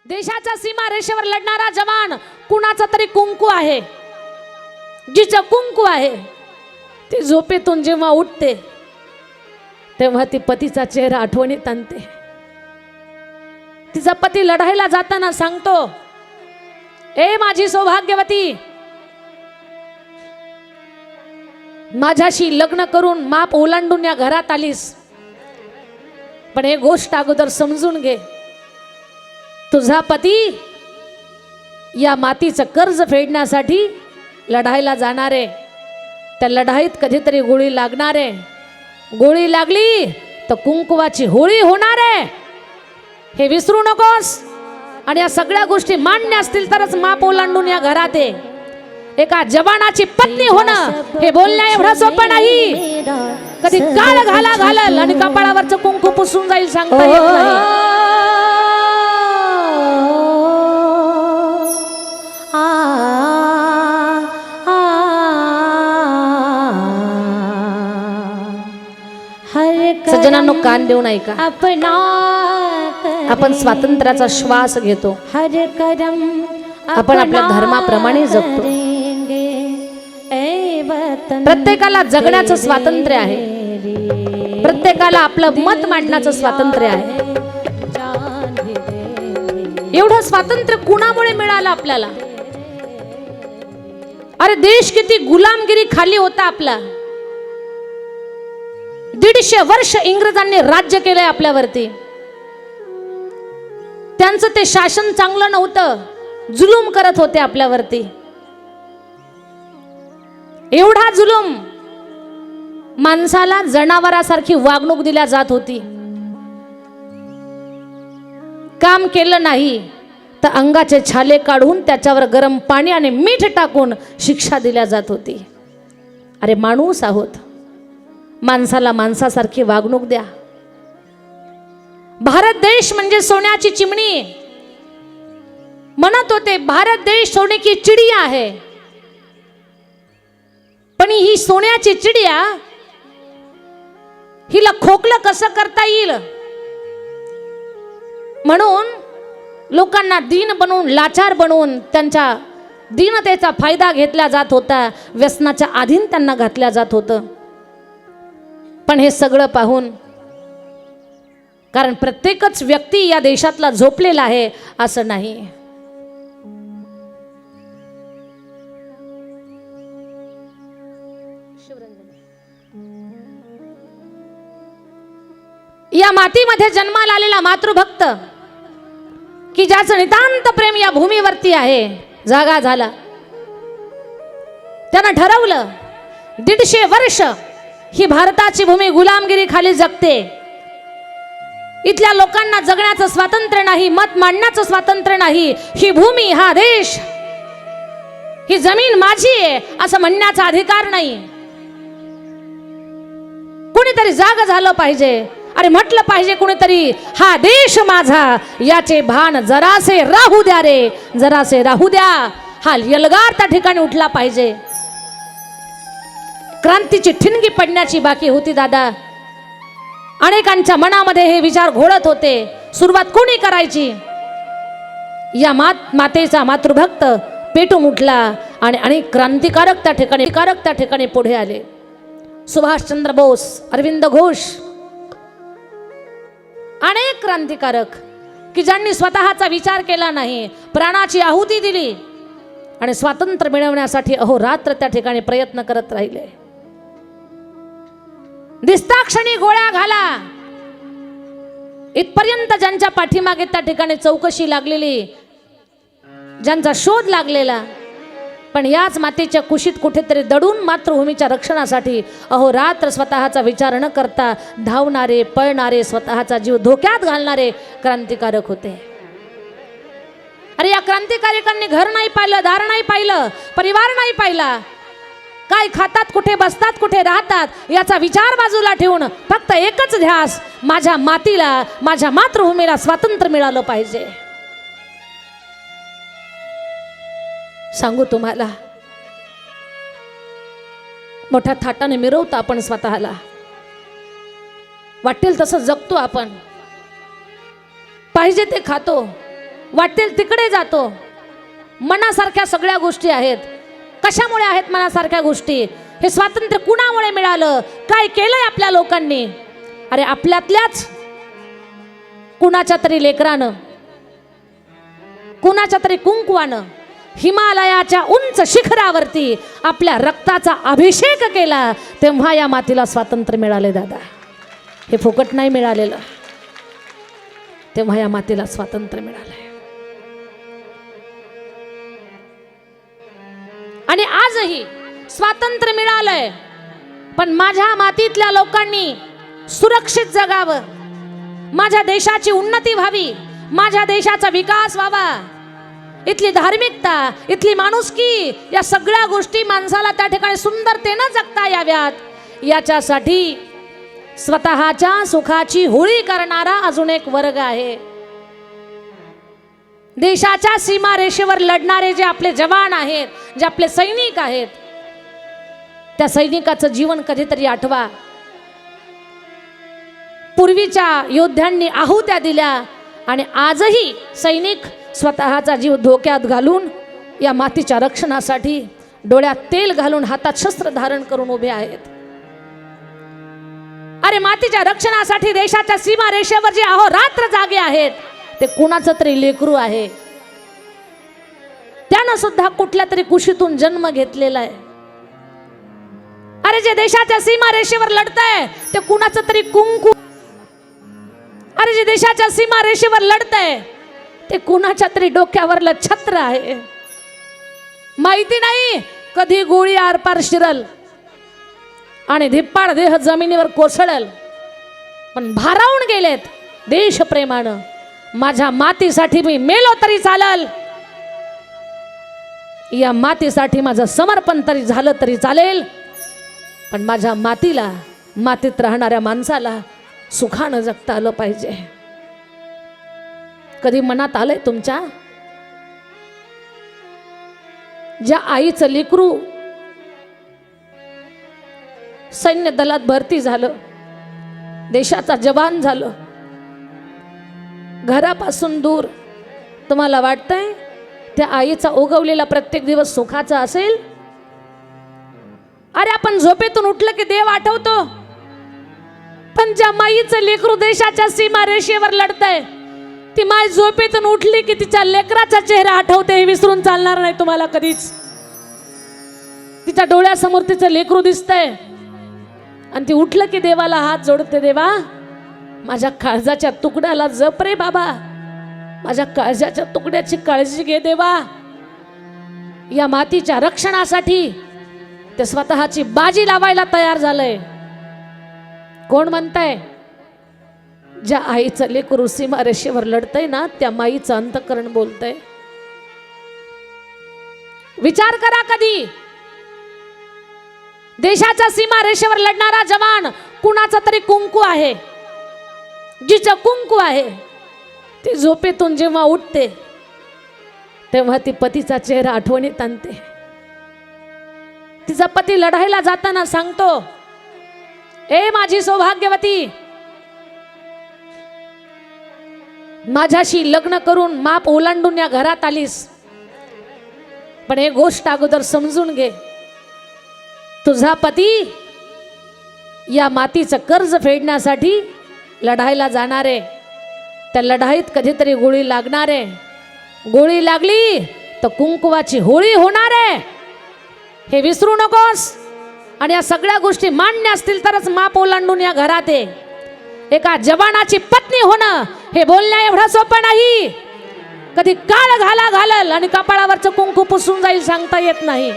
देशाच्या सीमा रेषेवर लढणारा जवान कुणाचा तरी कुंकू आहे, जिचं कुंकू आहे ती झोपेतून जेव्हा उठते तेव्हा ती पतीचा चेहरा आठवणीत आणते. तिचा पती लढायला जाताना सांगतो, ए माझी सौभाग्यवती, माझ्याशी लग्न करून माप ओलांडून या घरात आलीस, पण एक गोष्ट अगोदर समजून घे, तुझा पती या मातीचं कर्ज फेडण्यासाठी लढायला जाणार आहे. त्या लढाईत कधीतरी गोळी लागणार आहे. गोळी लागली तर कुंकुवाची होळी होणार आहे, हे विसरू नकोस. आणि या सगळ्या गोष्टी मान्य असतील तरच माप ओलांडून या घरात आहे. एका जवानाची पत्नी होणं हे बोलण्या एवढं सोपं नाही. कधी काळ घालल आणि कपाळावरचं कुंकू पुसून जाईल सांगता येत नाही. सज्जनांनो, कान देऊन ऐका. आपण स्वातंत्र्याचा श्वास घेतो, आपण आपल्या धर्माप्रमाणे जगतो. प्रत्येकाला जगण्याचं स्वातंत्र्य आहे, प्रत्येकाला आपलं मत मांडण्याचं स्वातंत्र्य आहे. एवढं स्वातंत्र्य कुणामुळे मिळालं आपल्याला? अरे देश किती गुलामगिरी खाली होता आपला. 150 वर्ष इंग्रजांनी राज्य केलंय आपल्यावरती. त्यांचं ते शासन चांगलं नव्हतं, जुलूम करत होते आपल्यावरती. एवढा जुलूम, माणसाला जनावरासारखी वागणूक दिल्या जात होती. काम केलं नाही तर अंगाचे छाले काढून त्याच्यावर गरम पाणी आणि मीठ टाकून शिक्षा दिल्या जात होती. अरे माणूस आहोत, माणसाला माणसासारखी वागणूक द्या. भारत देश म्हणजे सोन्याची चिमणी म्हणत होते. भारत देश सोने की चिडिया आहे, पण ही सोन्याची चिडिया, हिला खोकलं कसं करता येईल म्हणून लोकांना दीन बनवून, लाचार बनवून त्यांच्या दीनतेचा फायदा घेतला जात होता. व्यसनाच्या अधीन त्यांना घातल्या जात होतं. पण हे सगळं पाहून, कारण प्रत्येकच व्यक्ती या देशातला झोपलेला आहे असं नाही. या मातीमध्ये जन्माला आलेला मातृभक्त, की ज्याचं नितांत प्रेम या भूमीवरती आहे, जागा झाला. त्यानं ठरवलं 150 वर्ष ही भारताची भूमी गुलामगिरी खाली जगते. इथल्या लोकांना जगण्याचं स्वातंत्र्य नाही, मत मांडण्याचं स्वातंत्र्य नाही. ही भूमी, हा देश, ही जमीन माझी आहे असं म्हणण्याचा अधिकार नाही. कुणीतरी जाग झालं पाहिजे. अरे म्हटलं पाहिजे कुणीतरी, हा देश माझा, याचे भान जरासे राहू द्या रे, जरासे राहू द्या. हा यलगार त्या ठिकाणी उठला पाहिजे. क्रांतीची ठिणगी पडण्याची बाकी होती दादा. अनेकांच्या मनामध्ये हे विचार घोळत होते. सुरुवात कोणी करायची? या मातेचा मातृभक्त पेटून उठला आणि अनेक क्रांतिकारक त्या ठिकाणी पुढे आले. सुभाषचंद्र बोस, अरविंद घोष, अनेक क्रांतिकारक की ज्यांनी स्वतःचा विचार केला नाही, प्राणाची आहुती दिली आणि स्वातंत्र्य मिळवण्यासाठी अहोरात्र त्या ठिकाणी प्रयत्न करत राहिले. दिसता क्षणी गोळ्या घाला इथपर्यंत ज्यांच्या पाठीमागे त्या ठिकाणी चौकशी लागलेली, ज्यांचा शोध लागलेला, पण याच मातेच्या कुशीत कुठेतरी दडून मातृभूमीच्या रक्षणासाठी अहोरात्र स्वतःचा विचार न करता धावणारे, पळणारे, स्वतःचा जीव धोक्यात घालणारे क्रांतिकारक होते. अरे या क्रांतिकारकांनी घर नाही पाहिलं, दार नाही पाहिलं, परिवार नाही पाहिला. काय खातात, कुठे बसतात, कुठे राहतात याचा विचार बाजूला ठेवून फक्त एकच ध्यास, माझ्या मातीला, माझ्या मातृभूमीला स्वातंत्र्य मिळालं पाहिजे. सांगू तुम्हाला, मोठ्या थाटाने मिरवतो आपण स्वतःला, वाटेल तसं जगतो आपण, पाहिजे ते खातो, वाटेल तिकडे जातो. मनासारख्या सगळ्या गोष्टी आहेत. कशामुळे आहेत मनासारख्या गोष्टी? हे स्वातंत्र्य कुणामुळे मिळालं? काय केलंय आपल्या लोकांनी? अरे आपल्यातल्याच कुणाच्या तरी लेकरानं, कुणाच्या तरी कुंकवानं हिमालयाच्या उंच शिखरावरती आपल्या रक्ताचा अभिषेक केला, तेव्हा या मातीला स्वातंत्र्य मिळाले दादा. हे फुकट नाही मिळालेलं. तेव्हा या मातीला स्वातंत्र्य मिळालंय. आणि आजही स्वातंत्र्य मिळालंय, पण माझ्या मातीतल्या लोकांनी सुरक्षित जगावं, माझ्या देशाची उन्नती व्हावी, माझ्या देशाचा विकास व्हावा, इथली धार्मिकता, इथली माणुसकी, या सगळ्या गोष्टी माणसाला त्या ठिकाणी सुंदरतेनं जगता याव्यात, याच्यासाठी स्वतःच्या सुखाची होळी करणारा अजून एक वर्ग आहे. देशाच्या सीमारेषेवर लढणारे जे आपले जवान आहेत, जे आपले सैनिक आहेत, त्या सैनिकाचं जीवन कधीतरी आठवा. पूर्वीच्या योद्ध्यांनी आहुत्या दिल्या आणि आजही सैनिक स्वतःचा जीव धोक्यात घालून या मातीच्या रक्षणासाठी डोळ्यात तेल घालून हातात शस्त्र धारण करून उभे आहेत. अरे मातीच्या रक्षणासाठी देशाच्या सीमारेषेवर जे अहोरात्र जागे आहेत, ते कुणाचं तरी लेकरू आहे. त्यानं सुद्धा कुठल्या तरी कुशीतून जन्म घेतलेला आहे. अरे जे देशाच्या सीमारेषेवर लढतंय ते कुणाचं तरी कुंकू, अरे जे देशाच्या सीमारेषेवर लढतंय ते कुणाच्या तरी डोक्यावरलं छत्र आहे. माहिती नाही कधी गोळी आरपार शिरल आणि धिप्पाड देह जमिनीवर कोसळल, पण भारावून गेलेत देशप्रेमानं. माझ्या मातीसाठी मी मेलो तरी चालल, या मातीसाठी माझं समर्पण तरी झालं तरी चालेल, पण माझ्या मातीला, मातीत राहणाऱ्या माणसाला सुखानं जगता आलं पाहिजे. कधी मनात आलंय तुमच्या, ज्या आईचं लेकरू सैन्य दलात भरती झालं, देशाचा जवान झालं, घरापासून दूर, तुम्हाला वाटतंय त्या आईचा उगवलेला प्रत्येक दिवस सुखाचा असेल? अरे आपण झोपेतून उठलं की देव आठवतो, पण ज्या माईचं लेकरू देशाच्या सीमारेषेवर लढतंय, ती माय झोपेतून उठली की तिच्या लेकराचा चेहरा आठवते, हे विसरून चालणार नाही तुम्हाला कधीच. तिच्या डोळ्यासमोर तिचं लेकरू दिसतंय आणि ती उठलं की देवाला हात जोडते, देवा माझ्या काळजाच्या तुकड्याला जप रे बाबा, माझ्या काळजाच्या तुकड्याची काळजी घे देवा. या मातीच्या रक्षणासाठी ते स्वतःची बाजी लावायला तयार झालंय. कोण म्हणताय? ज्या आईचं लेकरू सीमारेषेवर लढतंय ना, त्या माईचं अंतःकरण बोलतंय. विचार करा कधी, देशाच्या सीमारेषेवर लढणारा जवान कुणाचा तरी कुंकू आहे, जिचं कुंकू आहे, ती झोपेतून जेव्हा उठते तेव्हा ती पतीचा चेहरा आठवणीत आणते. तिचा पती लढायला जाताना सांगतो, ए माझी सौभाग्यवती, माझ्याशी लग्न करून माप ओलांडून या घरात आलीस, पण एक गोष्ट अगोदर समजून घे, तुझा पती या मातीचं कर्ज फेडण्यासाठी लढायला जाणार आहे. त्या लढाईत कधीतरी गोळी लागणार आहे. गोळी लागली तर कुंकवाची होळी होणार आहे, हे विसरू नकोस. आणि या सगळ्या गोष्टी मान्य असतील तरच माप ओलांडून या घरात आहे. एका जवानाची पत्नी होणं हे बोलण्या एवढं सोपं नाही. कधी काळ घालल आणि कपाळावरचं कुंकू पुसून जाईल सांगता येत नाही.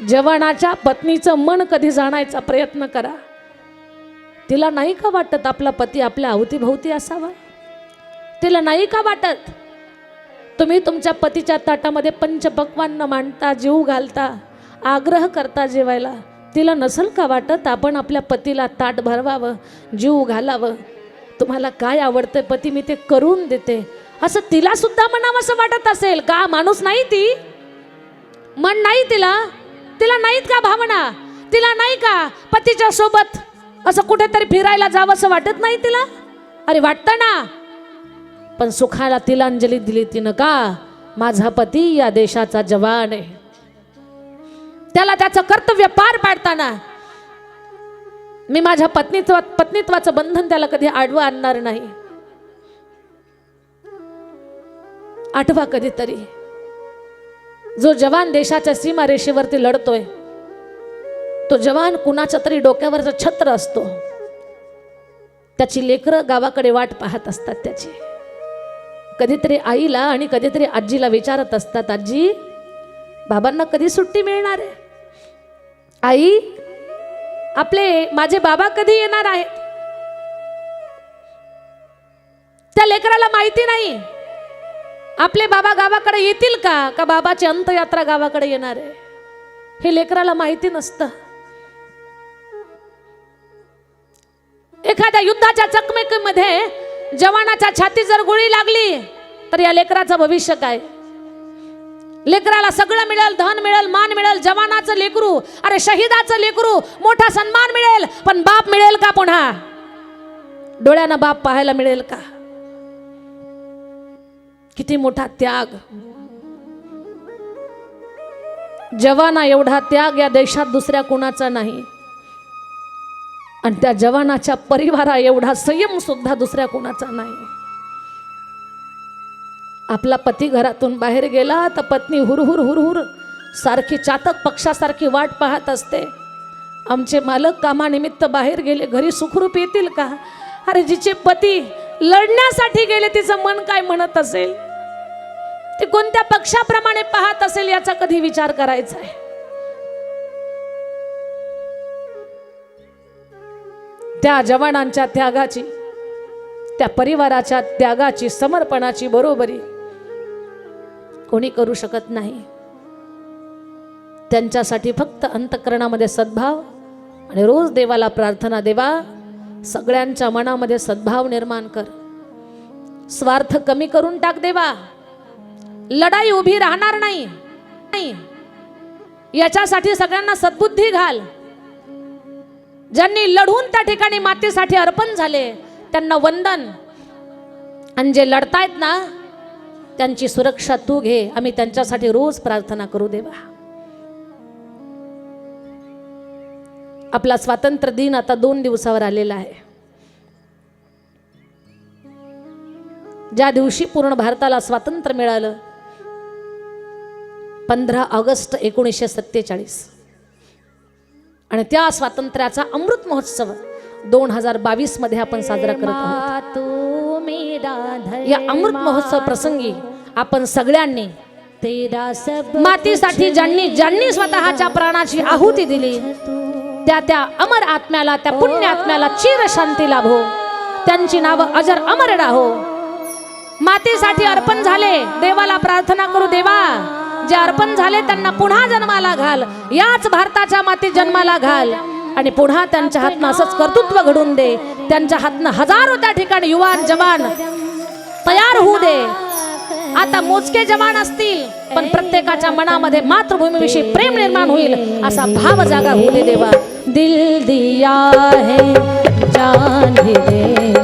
जवानाच्या पत्नीचं मन कधी जाणायचा प्रयत्न करा. तिला नाही का वाटत आपला पती आपल्या अवतीभोवती असावा? तिला नाही का वाटत तुम्ही तुमच्या पतीच्या ताटामध्ये पंचपक्वान्न मांडता, जीव घालता, आग्रह करता जेवायला? तिला नसल का वाटत आपण आपल्या पतीला ताट भरवावं, जीव घालावं? तुम्हाला काय आवडतं पती मी ते करून देते असं तिला सुद्धा म्हणावंसं वाटत असेल का? माणूस नाही ती? मन नाही तिला? तिला नाहीत का भावना? तिला नाही का पतीच्या सोबत असं कुठेतरी फिरायला जावंसं वाटत नाही तिला? अरे वाटतं ना, पण सुखाला तिलांजली दिली तिनं का, माझा पती या देशाचा जवान आहे, त्याला त्याचं कर्तव्य पार पाडताना मी माझ्या पत्नीत्वाचं बंधन त्याला कधी आडवं आणणार नाही. आठवा कधीतरी, जो जवान देशाच्या सीमारेषेवरती लढतोय, तो जवान कुणाच्या तरी डोक्यावरचं छत्र असतो. त्याची लेकरं गावाकडे वाट पाहत असतात त्याची. कधीतरी आईला आणि कधीतरी आजीला विचारत असतात, आजी बाबांना कधी सुट्टी मिळणार आहे, आई माझे बाबा कधी येणार आहेत. त्या लेकराला माहिती नाही आपले बाबा गावाकडे येतील का बाबाची अंत्ययात्रा गावाकडे येणार आहे, हे लेकराला माहिती नसतं. एखाद्या युद्धाच्या चकमकीमध्ये जवानाच्या छाती जर गोळी लागली तर या लेकराचं भविष्य काय. लेकराला सगळं मिळेल, धन मिळेल, मान मिळेल, जवानाचं लेकरू, अरे शहीदाचं लेकरू, मोठा सन्मान मिळेल, पण बाप मिळेल का पुन्हा, डोळ्यानं बाप पाहायला मिळेल का. किती मोठा त्याग, जवाना एवढा त्याग या देशात दुसऱ्या कोणाचा नाही, आणि त्या जवानाच्या परिवारा एवढा संयम सुद्धा दुसऱ्या कोणाचा नाही. आपला पती घरातून बाहेर गेला तर पत्नी हुरहुर हुरहुर सारखी चातक पक्षासारखी वाट पाहत असते. आमचे मालक कामानिमित्त बाहेर गेले, घरी सुखरूप येतील का. अरे जिचे पती लढण्यासाठी गेले तिचं मन काय म्हणत असेल, ते कोणत्या पक्षाप्रमाणे पाहत असेल याचा कधी विचार करायचा आहे. त्या जवानांच्या त्यागाची, त्या परिवाराच्या त्यागाची, समर्पणाची बरोबरी कोणी करू शकत नाही. त्यांच्यासाठी फक्त अंतःकरणामध्ये सद्भाव आणि रोज देवाला प्रार्थना, देवा सगळ्यांच्या मनामध्ये सद्भाव निर्माण कर, स्वार्थ कमी करून टाक देवा, लढाई उभी राहणार नाही याच्यासाठी सगळ्यांना सद्बुद्धी घाल. ज्यांनी लढून त्या ठिकाणी मातेसाठी अर्पण झाले त्यांना वंदन, आणि जे लढतायत ना त्यांची सुरक्षा तू घे. आम्ही त्यांच्यासाठी रोज प्रार्थना करू देवा. आपला स्वातंत्र्य दिन आता 2 दिवसावर आलेला आहे. ज्या दिवशी पूर्ण भारताला स्वातंत्र्य मिळालं 15 ऑगस्ट 1947, आणि त्या स्वातंत्र्याचा अमृत महोत्सव 2022 मध्ये आपण साजरा करत आहोत. या अमृत महोत्सव प्रसंगी आपण सगळ्यांनी मातीसाठी ज्यांनी स्वतःच्या प्राणाची आहुती दिली त्या अमर आत्म्याला, त्या पुण्य आत्म्याला चिर शांती लाभो, त्यांची नावं अजर अमर राहो. मातीसाठी अर्पण झाले, देवाला प्रार्थना करू, देवा जे अर्पण झाले त्यांना पुन्हा जन्माला घाल, याच भारताच्या मातीत जन्माला घाल, आणि पुन्हा त्यांच्या हातनं असंच कर्तृत्व घडून दे. त्यांच्या हातनं हजारो त्या ठिकाणी युवान जवान तयार होऊ दे. आता मोजके जवान असतील पण प्रत्येकाच्या मनामध्ये मातृभूमीविषयी प्रेम निर्माण होईल असा भाव जागा होऊ दे देवा. दिल दिया है जान भी दे